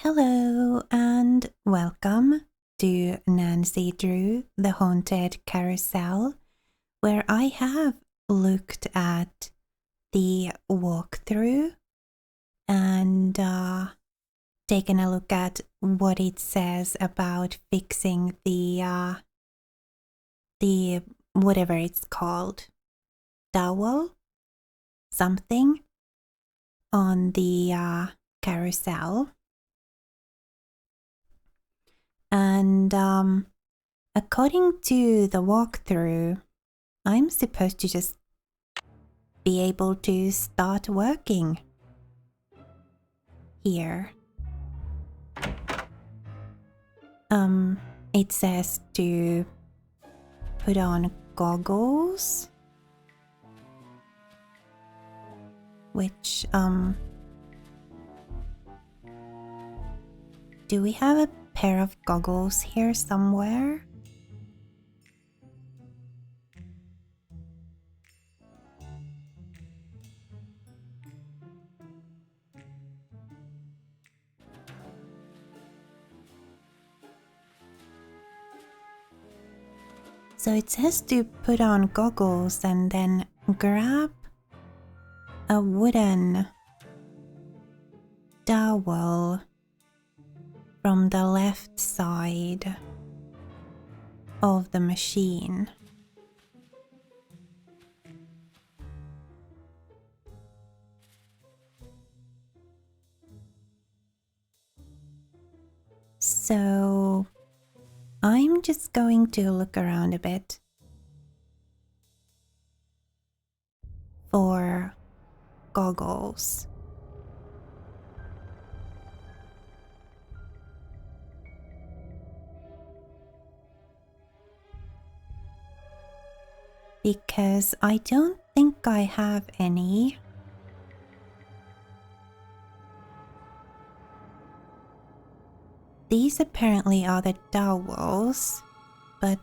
Hello and welcome to Nancy Drew, the Haunted Carousel, where I have looked at the walkthrough and taken a look at what it says about fixing the whatever it's called, dowel, something on the carousel. And according to the walkthrough, I'm supposed to just be able to start working here. It says to put on goggles, which do we have a pair of goggles here somewhere? So it says to put on goggles and then grab a wooden dowel from the left side of the machine. So I'm just going to look around a bit for goggles. Because I don't think I have any. These apparently are the dowels, but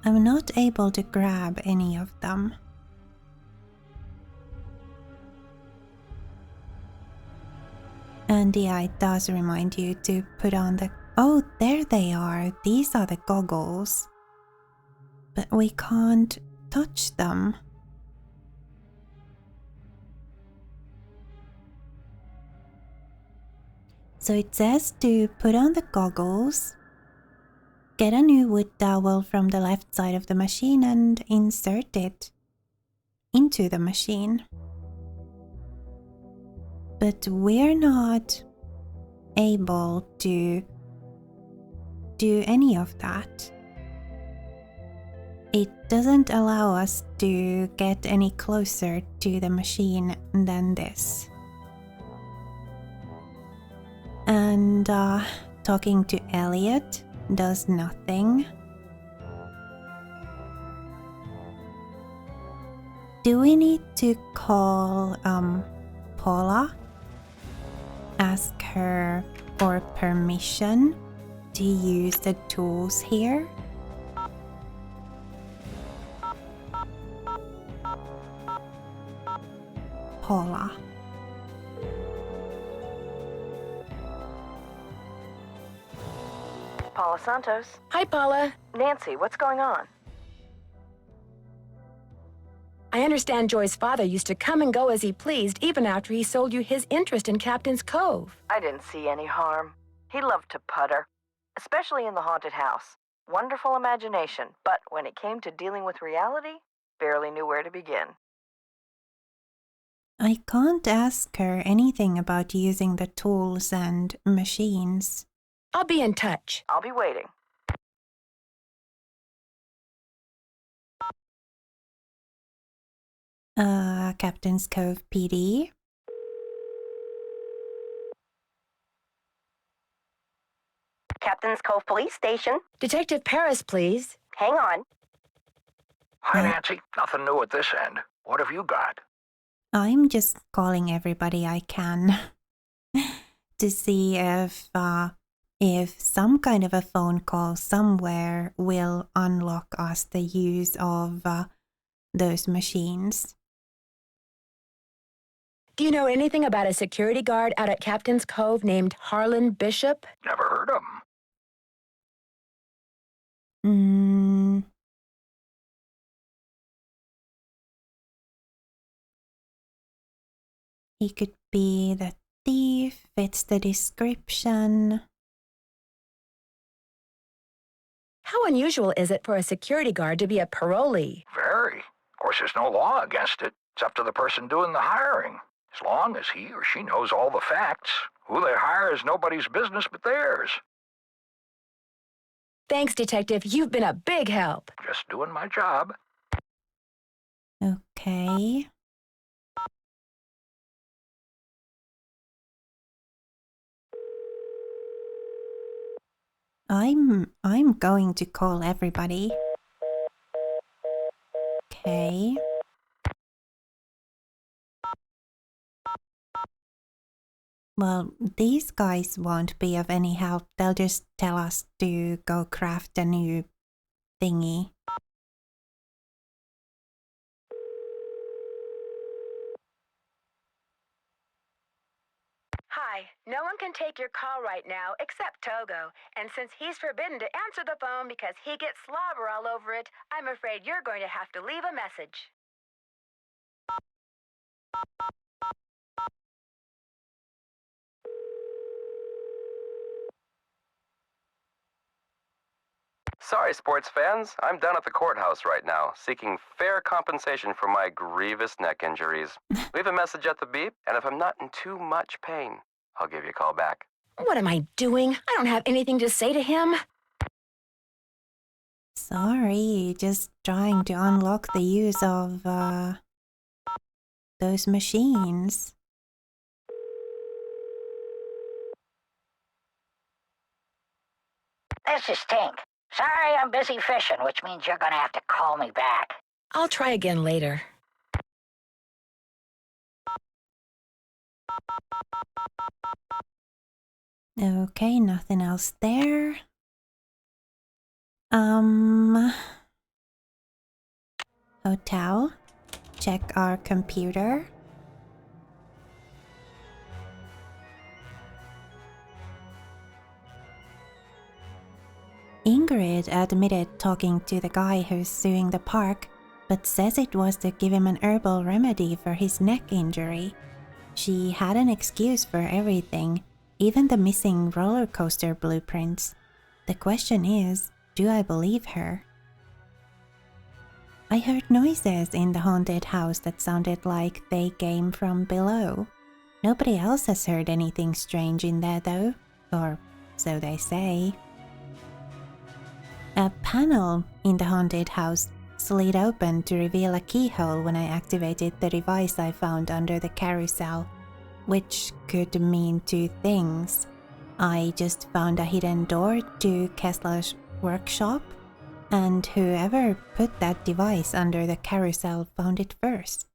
I'm not able to grab any of them. And yeah, it does remind you to put on the... Oh, there they are. These are the goggles. But we can't touch them. So it says to put on the goggles, get a new wood dowel from the left side of the machine and insert it into the machine. But we're not able to do any of that. It doesn't allow us to get any closer to the machine than this. And talking to Elliot does nothing. Do we need to call Paula? Ask her for permission to use the tools here? Paula. Paula Santos. Hi, Paula. Nancy, what's going on? I understand Joy's father used to come and go as he pleased even after he sold you his interest in Captain's Cove. I didn't see any harm. He loved to putter, especially in the haunted house. Wonderful imagination, but when it came to dealing with reality, barely knew where to begin. I can't ask her anything about using the tools and machines. I'll be in touch. I'll be waiting. Captain's Cove PD. Captain's Cove Police Station. Detective Paris, please. Hang on. Hi, Nancy. Nothing new at this end. What have you got? I'm just calling everybody I can to see if some kind of a phone call somewhere will unlock us the use of those machines. Do you know anything about a security guard out at Captain's Cove named Harlan Bishop? Never heard of him. He could be the thief, fits the description. How unusual is it for a security guard to be a parolee? Very. Of course, there's no law against it. It's up to the person doing the hiring. As long as he or she knows all the facts, who they hire is nobody's business but theirs. Thanks, Detective. You've been a big help. Just doing my job. Okay. I'm going to call everybody. Okay. Well, these guys won't be of any help. They'll just tell us to go craft a new thingy. Hi, no one can take your call right now except Togo. And since he's forbidden to answer the phone because he gets slobber all over it, I'm afraid you're going to have to leave a message. Sorry, sports fans. I'm down at the courthouse right now, seeking fair compensation for my grievous neck injuries. Leave a message at the beep, and if I'm not in too much pain, I'll give you a call back. What am I doing? I don't have anything to say to him. Sorry, just trying to unlock the use of those machines. This is Tink. Sorry, I'm busy fishing, which means you're gonna have to call me back. I'll try again later. Okay, nothing else there. Hotel. Check our computer. Ingrid admitted talking to the guy who's suing the park, but says it was to give him an herbal remedy for his neck injury. She had an excuse for everything, even the missing roller coaster blueprints. The question is, do I believe her? I heard noises in the haunted house that sounded like they came from below. Nobody else has heard anything strange in there though, or so they say. A panel in the haunted house slid open to reveal a keyhole when I activated the device I found under the carousel, which could mean two things. I just found a hidden door to Kessler's workshop, and whoever put that device under the carousel found it first.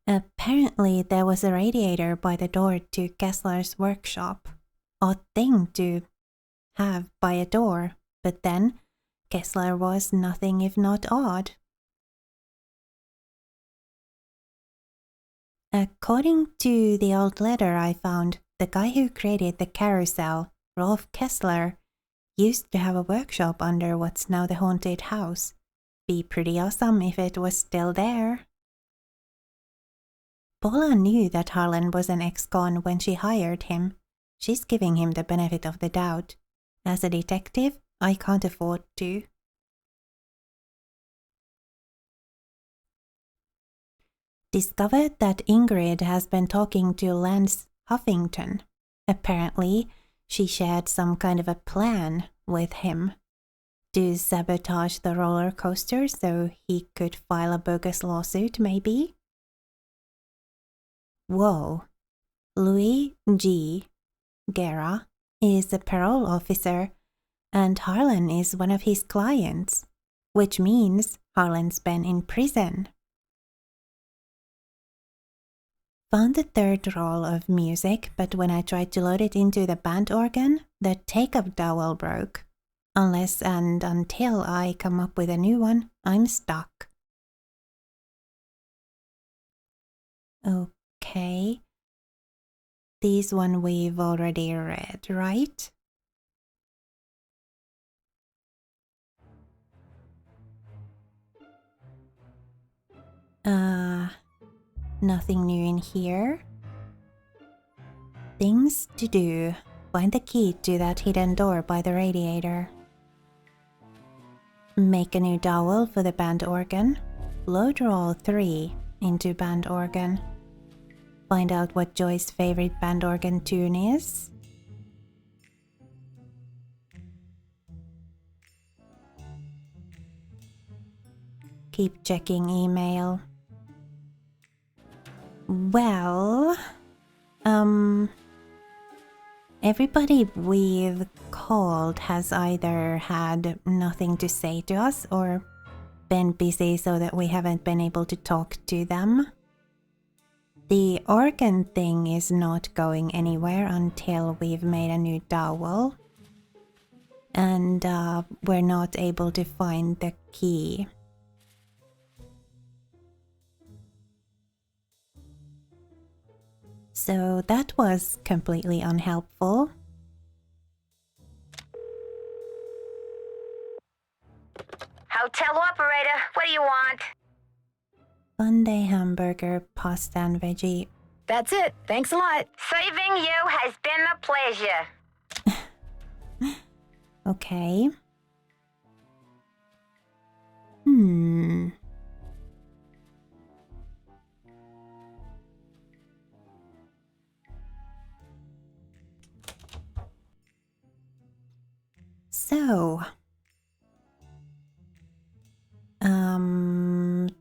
Apparently there was a radiator by the door to Kessler's workshop. Odd thing to have by a door, but then Kessler was nothing if not odd. According to the old letter I found, the guy who created the carousel, Rolf Kessler, used to have a workshop under what's now the haunted house. Be pretty awesome if it was still there. Paula knew that Harlan was an ex-con when she hired him. She's giving him the benefit of the doubt. As a detective, I can't afford to. Discovered that Ingrid has been talking to Lance Huffington. Apparently, she shared some kind of a plan with him to sabotage the roller coaster so he could file a bogus lawsuit, maybe? Whoa. Louis G. Guerra is a parole officer, and Harlan is one of his clients, which means Harlan's been in prison. Found the third roll of music, but when I tried to load it into the band organ, the take-up dowel broke. Unless and until I come up with a new one, I'm stuck. Okay. This one we've already read, right? Nothing new in here. Things to do. Find the key to that hidden door by the radiator. Make a new dowel for the band organ. Load roll 3 into band organ. Find out what Joy's favorite band organ tune is. Keep checking email. Well, everybody we've called has either had nothing to say to us or been busy so that we haven't been able to talk to them. The organ thing is not going anywhere until we've made a new dowel. And we're not able to find the key. So that was completely unhelpful. Hotel operator, what do you want? Sunday hamburger, pasta and veggie. That's it. Thanks a lot. Saving you has been a pleasure. Okay. So,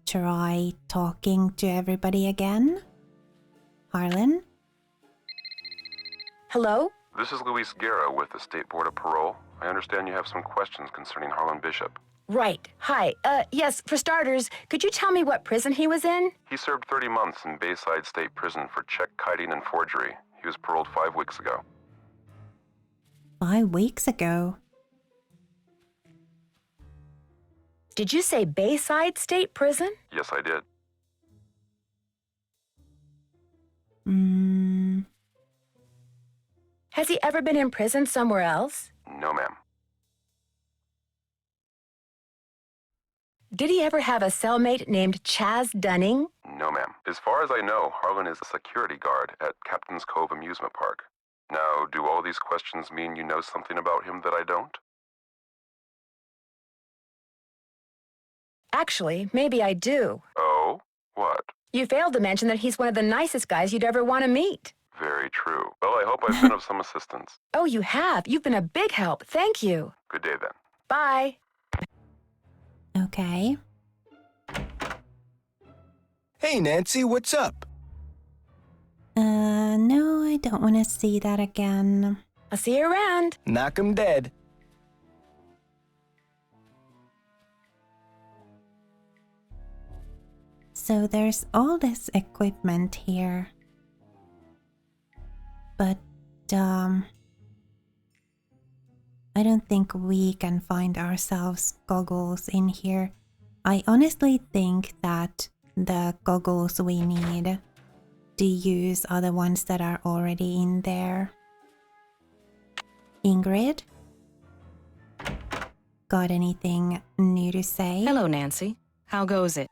try talking to everybody again. Harlan? Hello? This is Luis Guerra with the State Board of Parole. I understand you have some questions concerning Harlan Bishop. Right. Hi. Yes, for starters, could you tell me what prison he was in? He served 30 months in Bayside State Prison for check kiting and forgery. He was paroled 5 weeks ago. 5 weeks ago. Did you say Bayside State Prison? Yes, I did. Has he ever been in prison somewhere else? No, ma'am. Did he ever have a cellmate named Chaz Dunning? No, ma'am. As far as I know, Harlan is a security guard at Captain's Cove Amusement Park. Now, do all these questions mean you know something about him that I don't? Actually, maybe I do. Oh? What? You failed to mention that he's one of the nicest guys you'd ever want to meet. Very true. Well, I hope I've been of some assistance. Oh, you have. You've been a big help. Thank you. Good day, then. Bye. Okay. Hey, Nancy, what's up? No, I don't want to see that again. I'll see you around. Knock 'em dead. So there's all this equipment here. But, I don't think we can find ourselves goggles in here. I honestly think that the goggles we need to use are the ones that are already in there. Ingrid? Got anything new to say? Hello, Nancy. How goes it?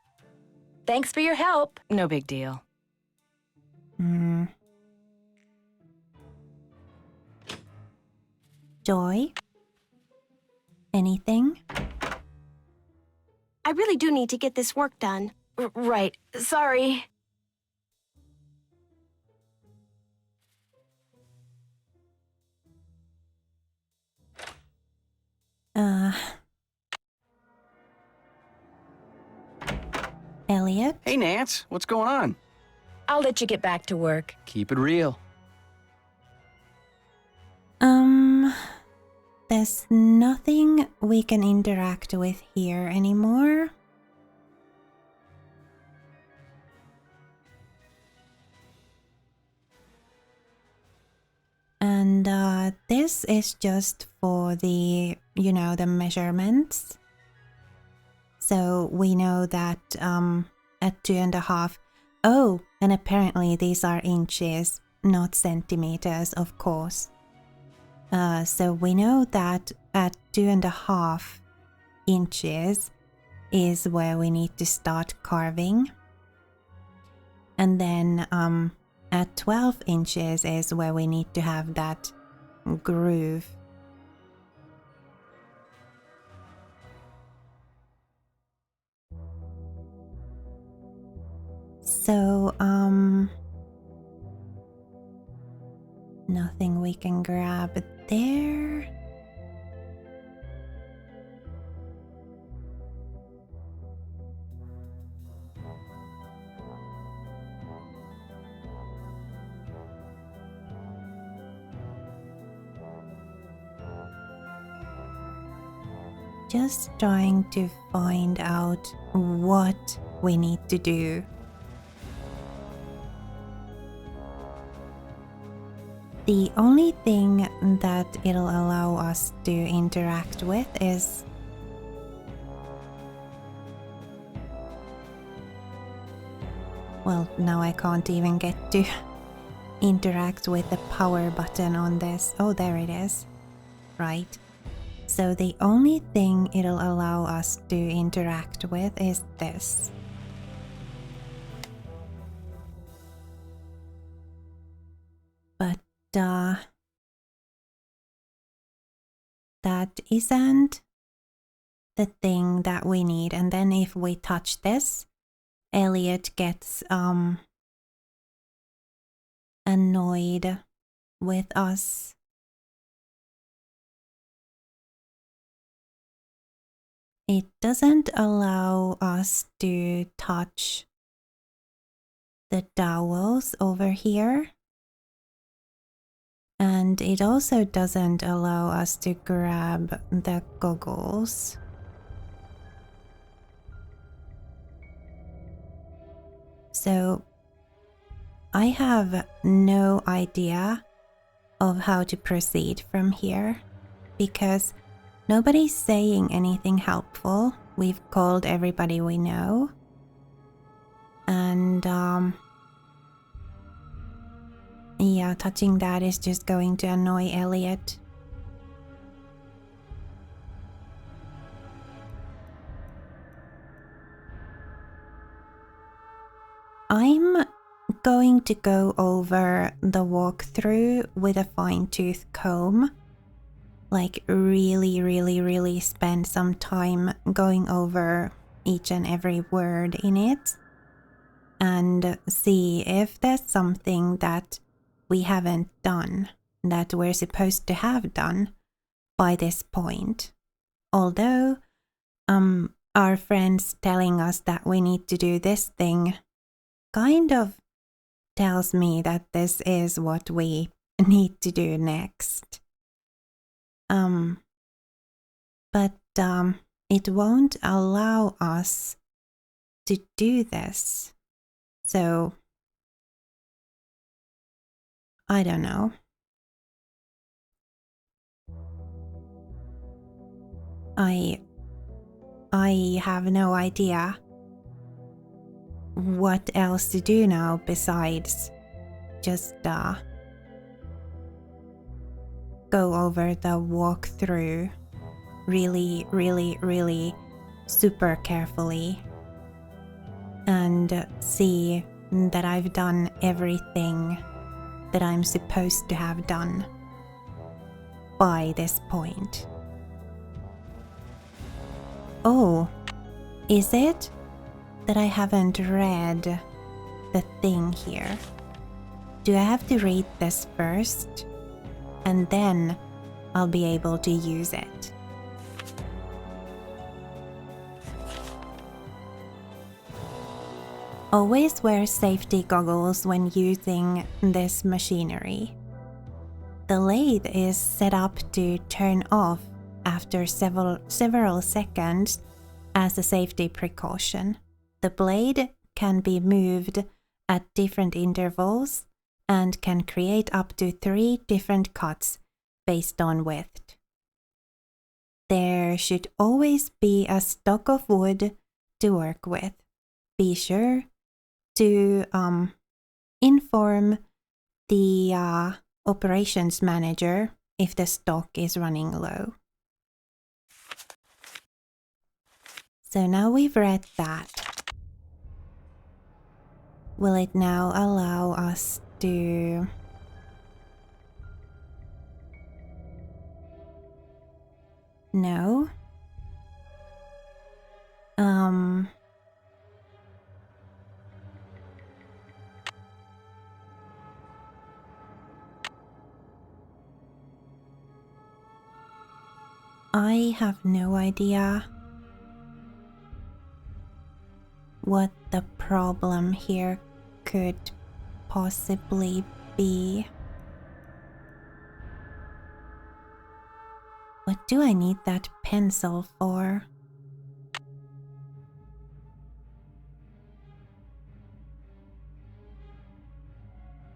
Thanks for your help. No big deal. Joy? Anything? I really do need to get this work done. Right. Sorry. Elliot? Hey, Nance, what's going on? I'll let you get back to work. Keep it real. There's nothing we can interact with here anymore. And this is just for the, the measurements. So we know that at 2.5. Oh, And apparently these are inches, not centimeters, of course. So we know that at 2.5 inches is where we need to start carving. And then at 12 inches is where we need to have that groove. So, nothing we can grab there. Just trying to find out what we need to do. The only thing that it'll allow us to interact with is well, now I can't even get to interact with the power button on this. Oh, there it is. Right. So the only thing it'll allow us to interact with is this. But that isn't the thing that we need. And then if we touch this, Elliot gets annoyed with us. It doesn't allow us to touch the dowels over here. And it also doesn't allow us to grab the goggles. So I have no idea of how to proceed from here because nobody's saying anything helpful. We've called everybody we know. And yeah, touching that is just going to annoy Elliot. I'm going to go over the walkthrough with a fine-tooth comb. Like really spend some time going over each and every word in it. And see if there's something that we haven't done that we're supposed to have done by this point. Although our friends telling us that we need to do this thing kind of tells me that this is what we need to do next. But it won't allow us to do this. So I don't know. I have no idea what else to do now besides just go over the walkthrough really super carefully and see that I've done everything that I'm supposed to have done by this point. Oh, is it that I haven't read the thing here? Do I have to read this first? And then I'll be able to use it. Always wear safety goggles when using this machinery. The lathe is set up to turn off after several seconds as a safety precaution. The blade can be moved at different intervals and can create up to 3 different cuts based on width. There should always be a stock of wood to work with. Be sure to inform the operations manager if the stock is running low. So now we've read that. Will it now allow us to... No. I have no idea what the problem here could possibly be. What do I need that pencil for?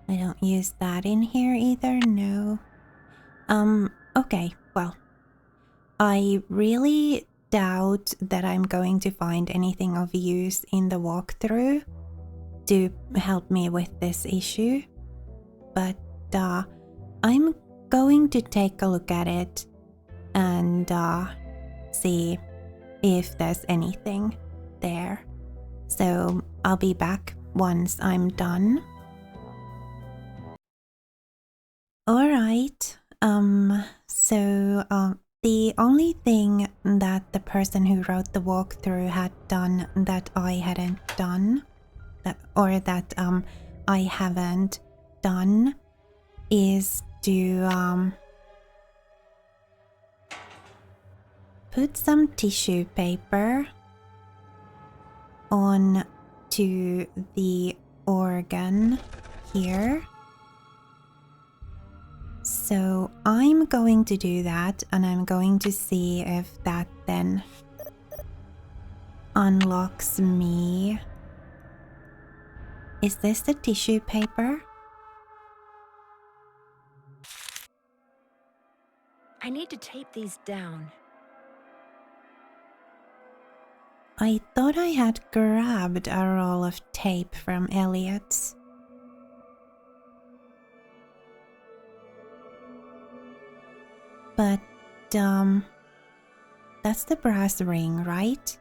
I don't use that in here either, no. Okay, well, I really doubt that I'm going to find anything of use in the walkthrough to help me with this issue, but I'm going to take a look at it and see if there's anything there. So I'll be back once I'm done. Alright, the only thing that the person who wrote the walkthrough had done that I hadn't done, that I haven't done, is to put some tissue paper on to the organ here. So I'm going to do that, and I'm going to see if that then unlocks me. Is this the tissue paper? I need to tape these down. I thought I had grabbed a roll of tape from Elliot's. But, that's the brass ring, right?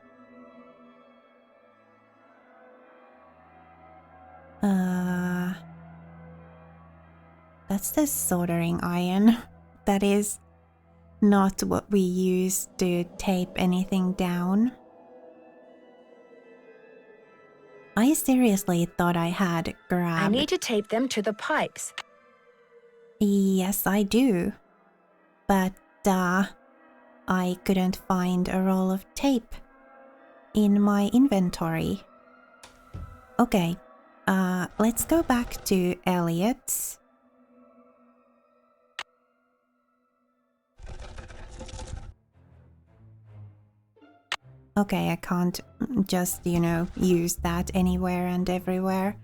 That's the soldering iron. That is not what we use to tape anything down. I seriously thought I had grabbed... I need to tape them to the pipes. Yes, I do. But, I couldn't find a roll of tape in my inventory. Okay, let's go back to Elliot's. Okay, I can't just, use that anywhere and everywhere.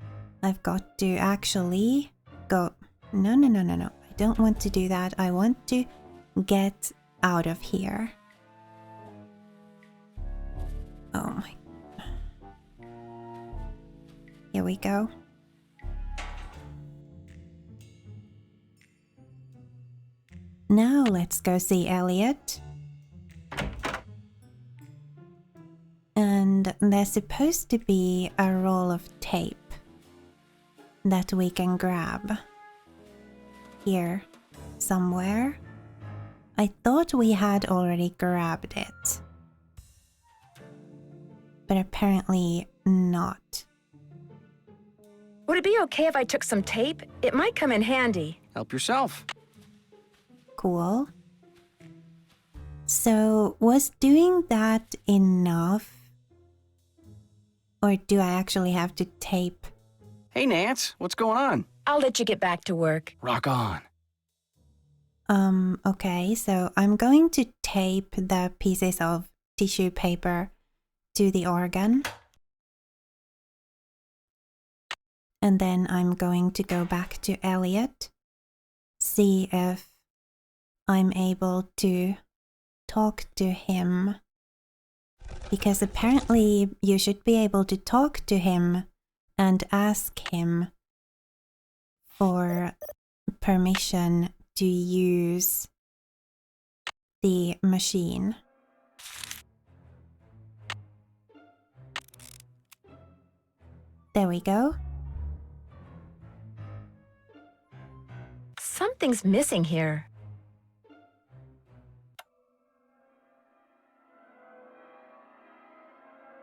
I've got to actually go... No. I don't want to do that. I want to get out of here. Oh my... Here we go. Now let's go see Elliot. And there's supposed to be a roll of tape that we can grab here somewhere. I thought we had already grabbed it, but apparently not. Would it be okay if I took some tape? It might come in handy. Help yourself. Cool. So, was doing that enough? Or do I actually have to tape? Hey, Nance, what's going on? I'll let you get back to work. Rock on. Okay, so I'm going to tape the pieces of tissue paper to the organ. And then I'm going to go back to Elliot, see if I'm able to talk to him. Because apparently you should be able to talk to him and ask him for permission to use the machine. There we go. Something's missing here.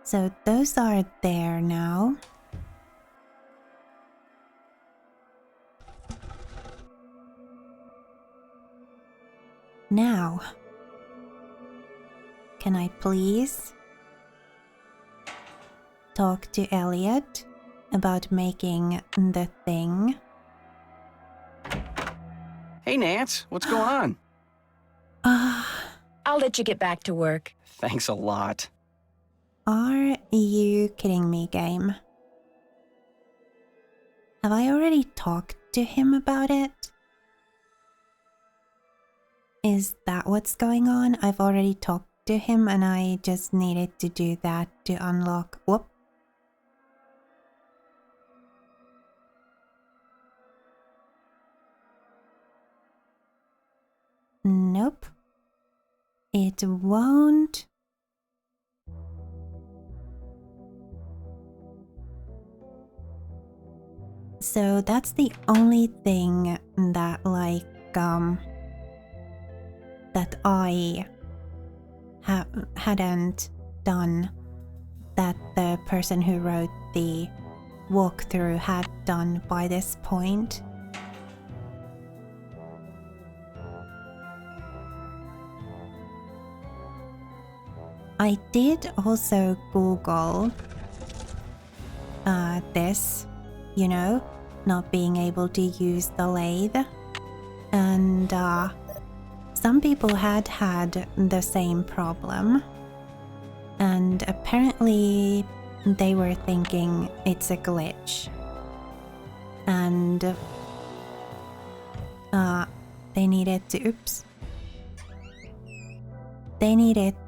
So those are there now. Now, can I please talk to Elliot about making the thing? Hey, Nance, what's going on? I'll let you get back to work. Thanks a lot. Are you kidding me, game? Have I already talked to him about it? Is that what's going on? I've already talked to him and I just needed to do that to unlock. Whoop. Nope. It won't. So that's the only thing that that I hadn't done that the person who wrote the walkthrough had done by this point. I did also Google this, you know, not being able to use the lathe, and some people had the same problem, and apparently they were thinking it's a glitch, and they needed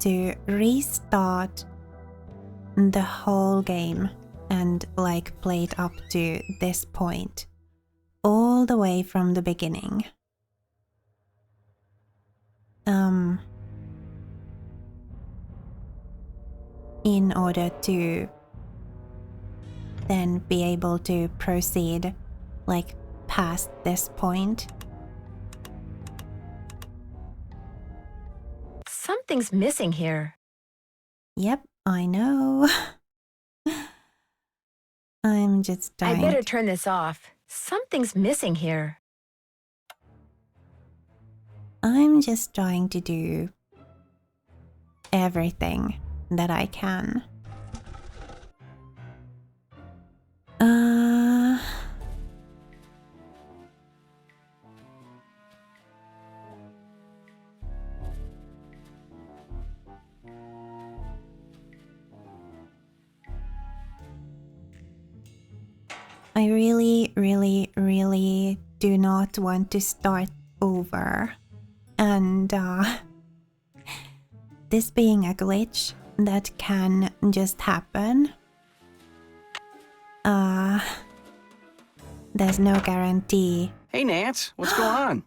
to restart the whole game and like play it up to this point all the way from the beginning. In order to then be able to proceed like past this point. Something's missing here. Yep, I know. I'm just dying. I better turn this off. Something's missing here. I'm just trying to do everything that I can. I really, really, really do not want to start over. And this being a glitch that can just happen. There's no guarantee. Hey, Nance, what's going on?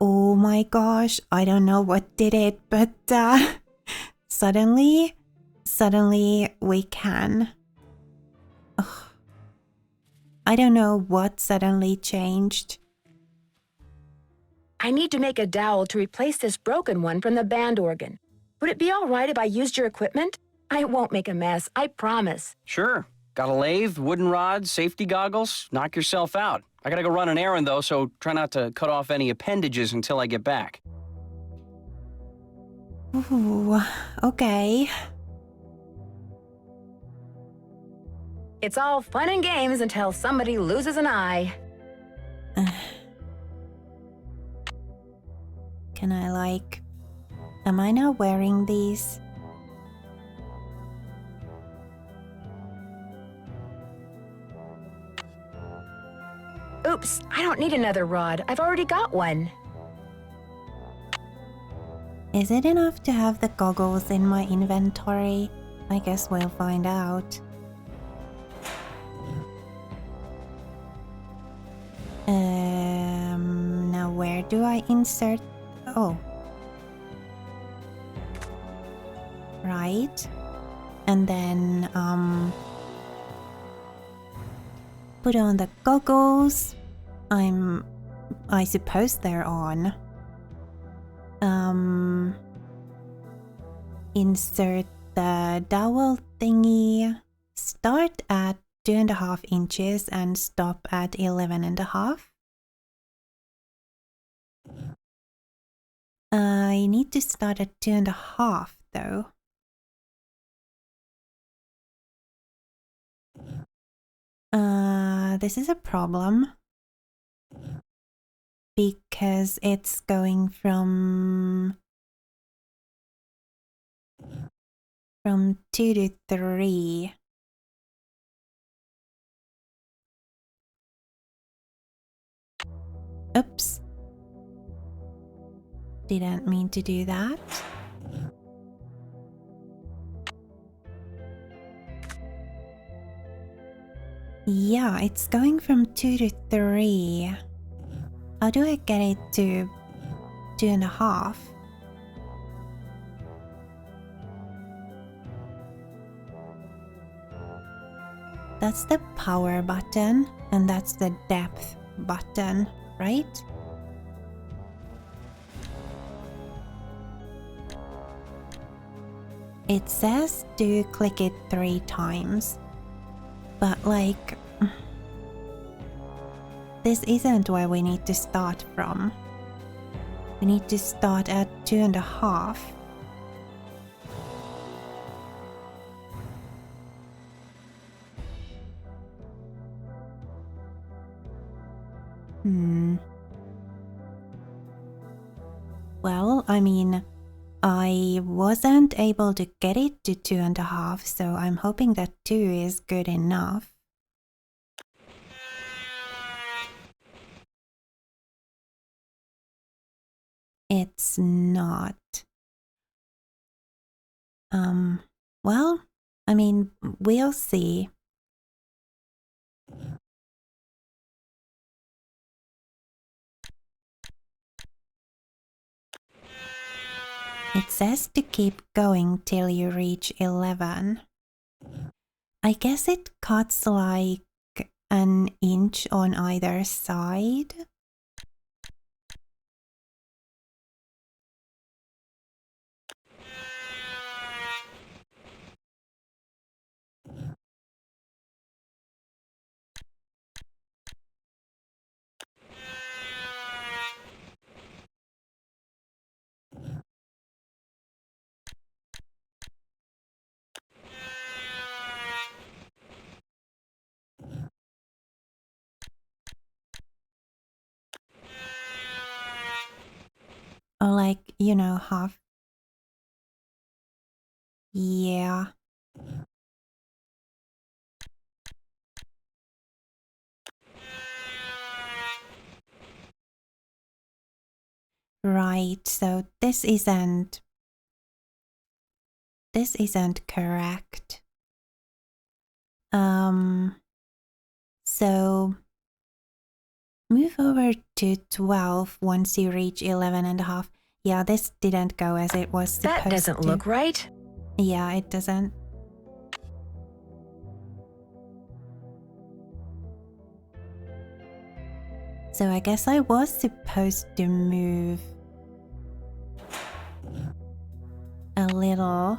Oh my gosh, I don't know what did it, but suddenly we can. Ugh. I don't know what suddenly changed. I need to make a dowel to replace this broken one from the band organ. Would it be all right if I used your equipment? I won't make a mess, I promise. Sure. Got a lathe, wooden rods, safety goggles. Knock yourself out. I gotta go run an errand, though, so try not to cut off any appendages until I get back. Ooh, okay. It's all fun and games until somebody loses an eye. Can I am I not wearing these? Oops, I don't need another rod. I've already got one. Is it enough to have the goggles in my inventory? I guess we'll find out. Now where do I insert? Oh. Right. And then, put on the goggles. I suppose they're on. Insert the dowel thingy. Start at 2.5 inches and stop at 11.5. I need to start at 2.5 though. This is a problem because it's going from 2 to 3. Oops. Didn't mean to do that. Yeah, it's going from 2 to 3. How do I get it to 2.5? That's the power button, and that's the depth button, right? It says to click it 3 times, but like, this isn't where we need to start from. We need to start at 2.5. Well, I mean, I wasn't able to get it to 2.5, so I'm hoping that 2 is good enough. It's not. Well, I mean, we'll see. It says to keep going till you reach 11. I guess it cuts like an inch on either side. Or like, you know, half. Yeah. Right, so this isn't correct. So move over to 12 once you reach 11.5. Yeah, this didn't go as it was supposed to. That doesn't look right. Yeah, it doesn't. So I guess I was supposed to move a little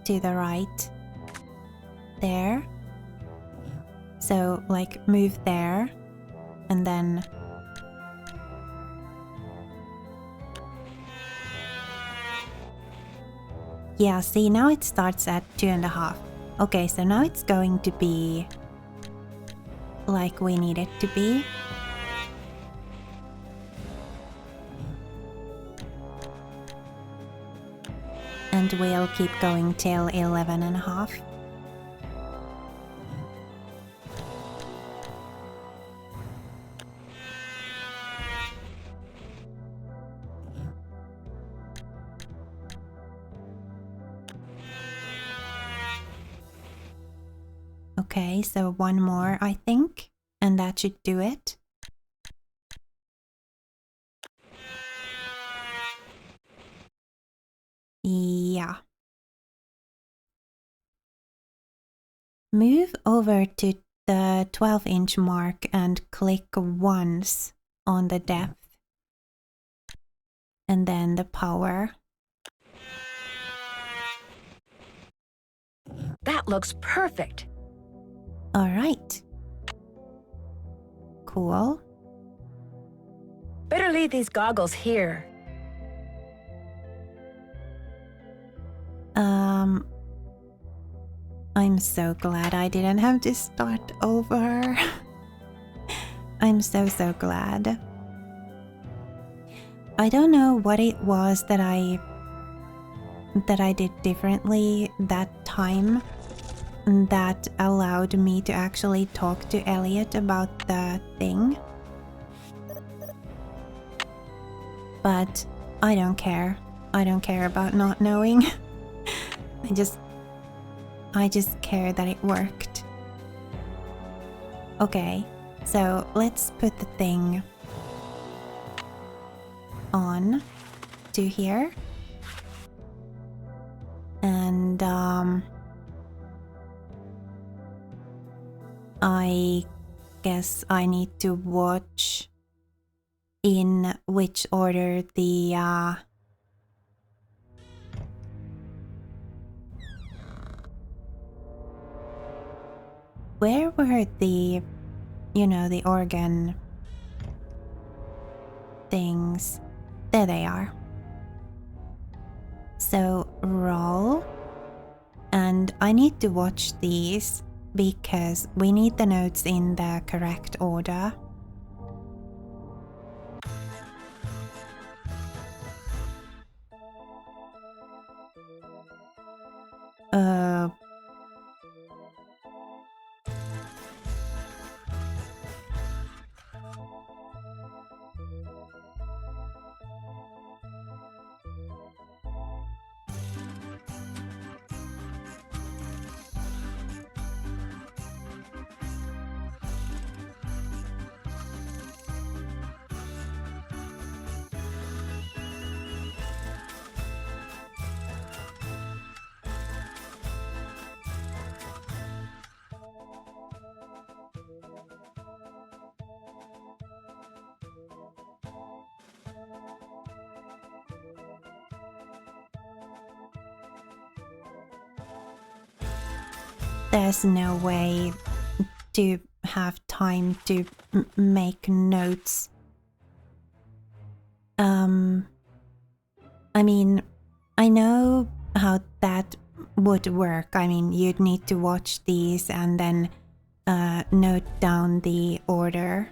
to the right there. So like move there and then yeah, see, now it starts at 2.5. Okay, so now it's going to be like we need it to be. And we'll keep going till 11.5. Okay, so one more, I think, and that should do it. Yeah. Move over to the 12-inch mark and click once on the depth. And then the power. That looks perfect. All right. Cool. Better leave these goggles here. I'm so glad I didn't have to start over. I'm so glad. I don't know what it was that I did differently that time that allowed me to actually talk to Elliot about the thing. But I don't care. I don't care about not knowing. I just care that it worked. Okay, so let's put the thing on to here. And I guess I need to watch in which order the where were the, you know, the organ things? There they are. So roll, and I need to watch these because we need the notes in the correct order. There's no way to have time to make notes. I mean, I know how that would work. I mean, you'd need to watch these and then note down the order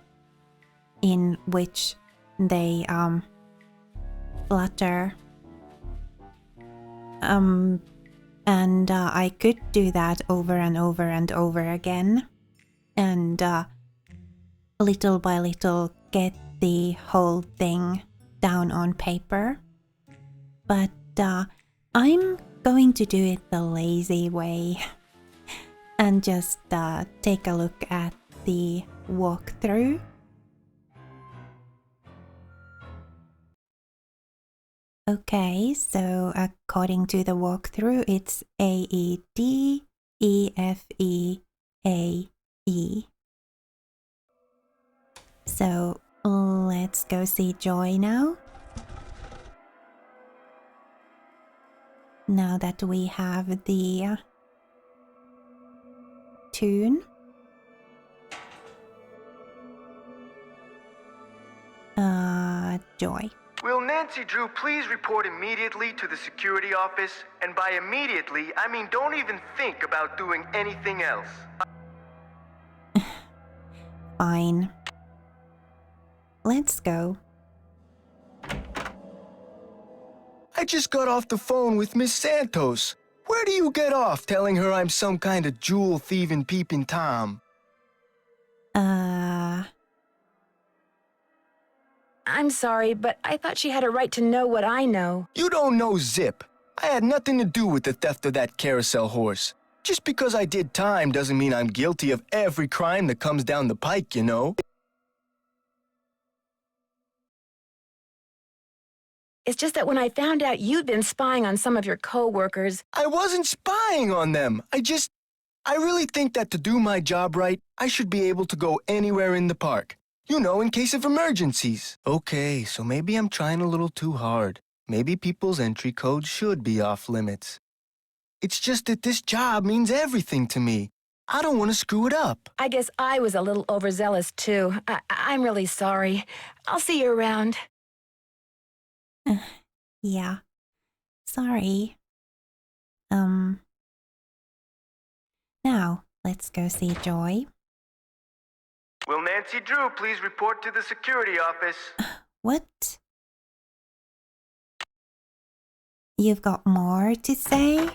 in which they flutter. And I could do that over and over and over again, and little by little get the whole thing down on paper. But I'm going to do it the lazy way and just take a look at the walkthrough. Okay, so according to the walkthrough, it's A, E, D, E, F, E, A, E. So let's go see Joy now. Now that we have the tune. Joy. Will Nancy Drew please report immediately to the security office? And by immediately, I mean don't even think about doing anything else. Fine. Let's go. I just got off the phone with Miss Santos. Where do you get off telling her I'm some kind of jewel-thieving peeping Tom? I'm sorry, but I thought she had a right to know what I know. You don't know zip. I had nothing to do with the theft of that carousel horse. Just because I did time doesn't mean I'm guilty of every crime that comes down the pike, you know? It's just that when I found out you'd been spying on some of your co-workers... I wasn't spying on them. I really think that to do my job right, I should be able to go anywhere in the park. You know, in case of emergencies. Okay, so maybe I'm trying a little too hard. Maybe people's entry codes should be off limits. It's just that this job means everything to me. I don't want to screw it up. I guess I was a little overzealous, too. I'm really sorry. I'll see you around. Yeah. Sorry. Now, let's go see Joy. Will Nancy Drew please report to the security office? What? You've got more to say?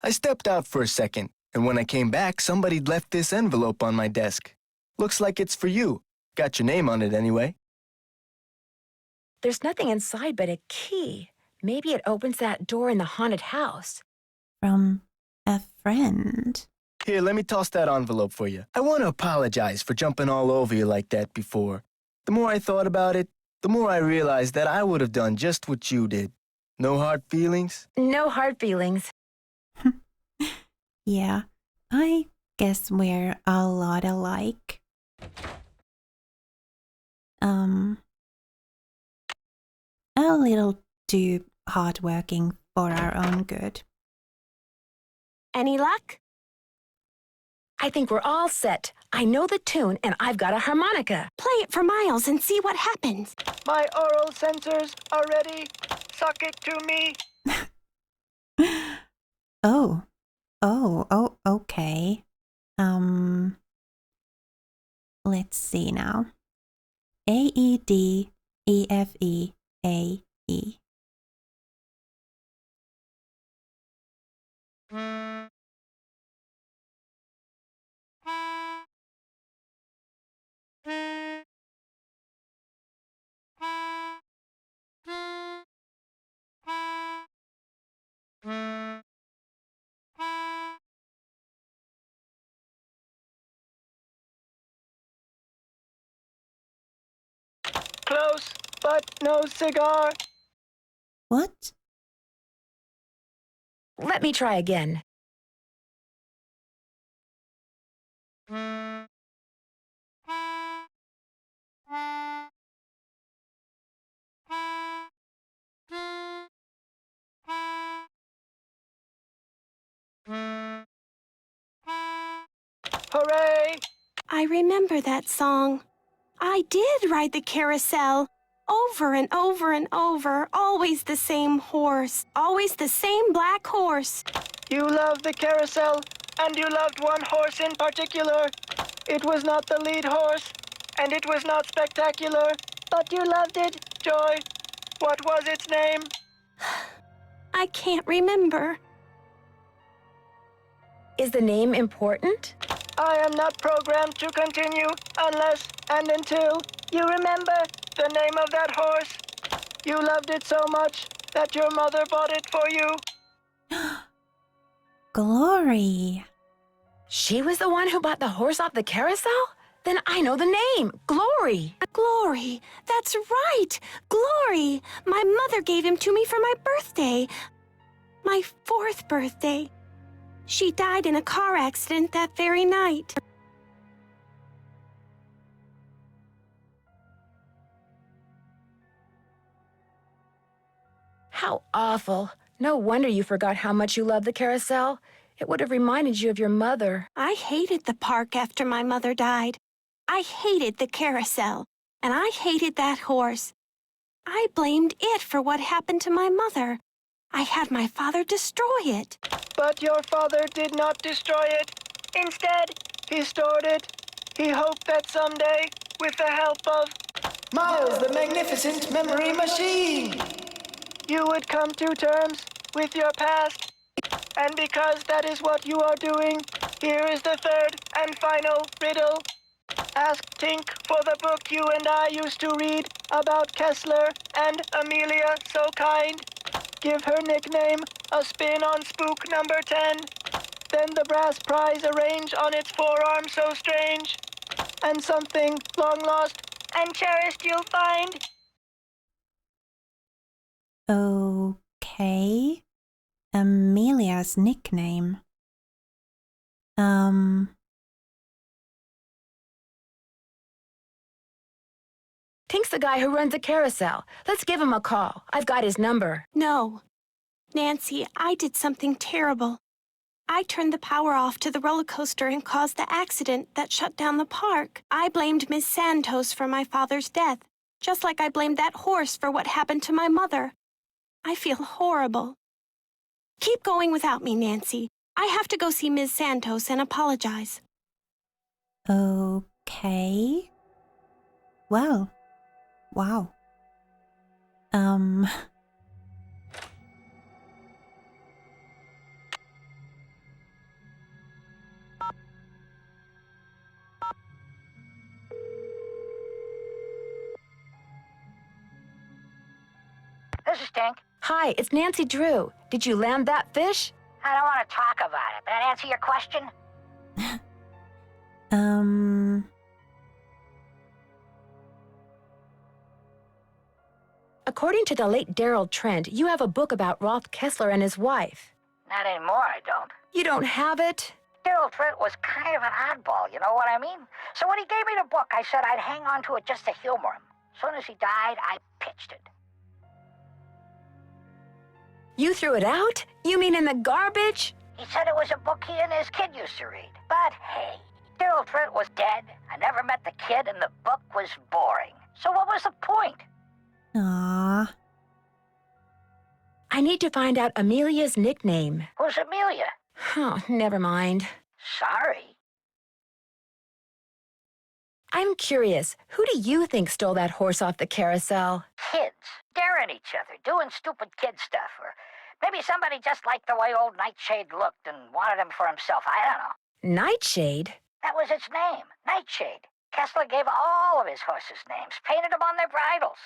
I stepped out for a second, and when I came back, somebody'd left this envelope on my desk. Looks like it's for you. Got your name on it anyway. There's nothing inside but a key. Maybe it opens that door in the haunted house. From a friend. Here, let me toss that envelope for you. I want to apologize for jumping all over you like that before. The more I thought about it, the more I realized that I would have done just what you did. No hard feelings? No hard feelings. Yeah, I guess we're a lot alike. A little too hardworking for our own good. Any luck? I think we're all set. I know the tune, and I've got a harmonica. Play it for Miles and see what happens. My oral sensors are ready. Suck it to me. Okay. Let's see now. A-E-D-E-F-E-A-E. Close, but no cigar. What? Let me try again. Hooray! I remember that song. I did ride the carousel. Over and over and over. Always the same horse. Always the same black horse. You loved the carousel, and you loved one horse in particular. It was not the lead horse, and it was not spectacular, but you loved it, Joy. What was its name? I can't remember. Is the name important? I am not programmed to continue unless and until you remember the name of that horse. You loved it so much that your mother bought it for you. Glory. She was the one who bought the horse off the carousel? Then I know the name. Glory. Glory. That's right. Glory. My mother gave him to me for my birthday. My 4th birthday. She died in a car accident that very night. How awful. No wonder you forgot how much you loved the carousel. It would have reminded you of your mother. I hated the park after my mother died. I hated the carousel, and I hated that horse. I blamed it for what happened to my mother. I had my father destroy it. But your father did not destroy it. Instead, he stored it. He hoped that someday, with the help of Miles, the magnificent memory machine, you would come to terms with your past. And because that is what you are doing, here is the third and final riddle. Ask Tink for the book you and I used to read about Kessler and Amelia So Kind. Give her nickname a spin on spook number 10. Then the brass prize arrange on its forearm so strange. And something long lost and cherished you'll find. Okay. Amelia's nickname. Tink's the guy who runs the carousel. Let's give him a call. I've got his number. No. Nancy, I did something terrible. I turned the power off to the roller coaster and caused the accident that shut down the park. I blamed Miss Santos for my father's death, just like I blamed that horse for what happened to my mother. I feel horrible. Keep going without me, Nancy. I have to go see Miss Santos and apologize. Okay. Well, wow. This is Tink. Hi, it's Nancy Drew. Did you land that fish? I don't want to talk about it. That answer your question? According to the late Daryl Trent, you have a book about Roth Kessler and his wife. Not anymore, I don't. You don't have it? Daryl Trent was kind of an oddball, you know what I mean? So when he gave me the book, I said I'd hang on to it just to humor him. As soon as he died, I pitched it. You threw it out? You mean in the garbage? He said it was a book he and his kid used to read. But hey, Daryl Trent was dead. I never met the kid, and the book was boring. So what was the point? Aww. I need to find out Amelia's nickname. Who's Amelia? Oh, never mind. Sorry. I'm curious, who do you think stole that horse off the carousel? Kids. Daring each other, doing stupid kid stuff. Or maybe somebody just liked the way old Nightshade looked and wanted him for himself. I don't know. Nightshade? That was its name, Nightshade. Kessler gave all of his horses names, painted them on their bridles.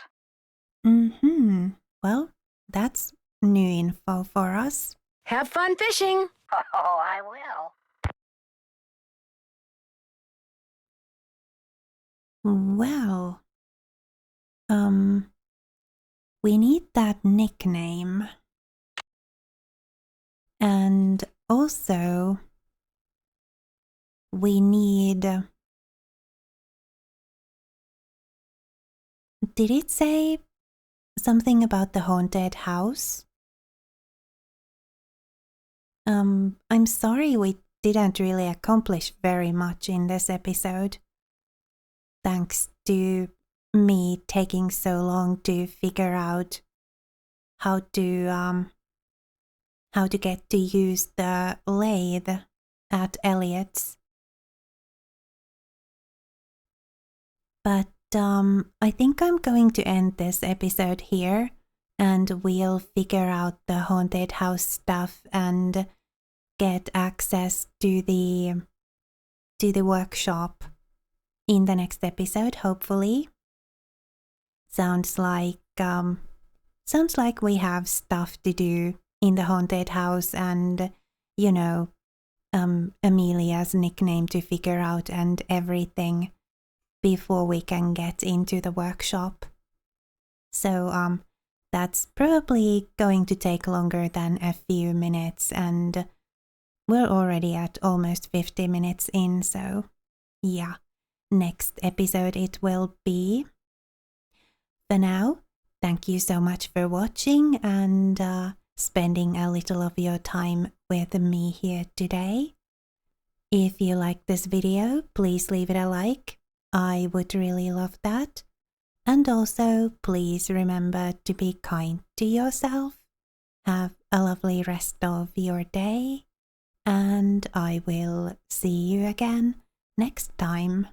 Mm-hmm. Well, that's new info for us. Have fun fishing. Oh, I will. Well, we need that nickname. And also, we need... Did it say something about the haunted house? I'm sorry we didn't really accomplish very much in this episode. Thanks to me taking so long to figure out how to get to use the lathe at Elliot's. But I think I'm going to end this episode here, and we'll figure out the haunted house stuff and get access to the workshop in the next episode, hopefully. Sounds like we have stuff to do in the haunted house, and you know, Amelia's nickname to figure out and everything before we can get into the workshop. So that's probably going to take longer than a few minutes, and we're already at almost 50 minutes in, so yeah, next episode it will be. For now, thank you so much for watching and spending a little of your time with me here today. If you like this video, please leave it a like. I would really love that. And also, please remember to be kind to yourself. Have a lovely rest of your day, and I will see you again next time.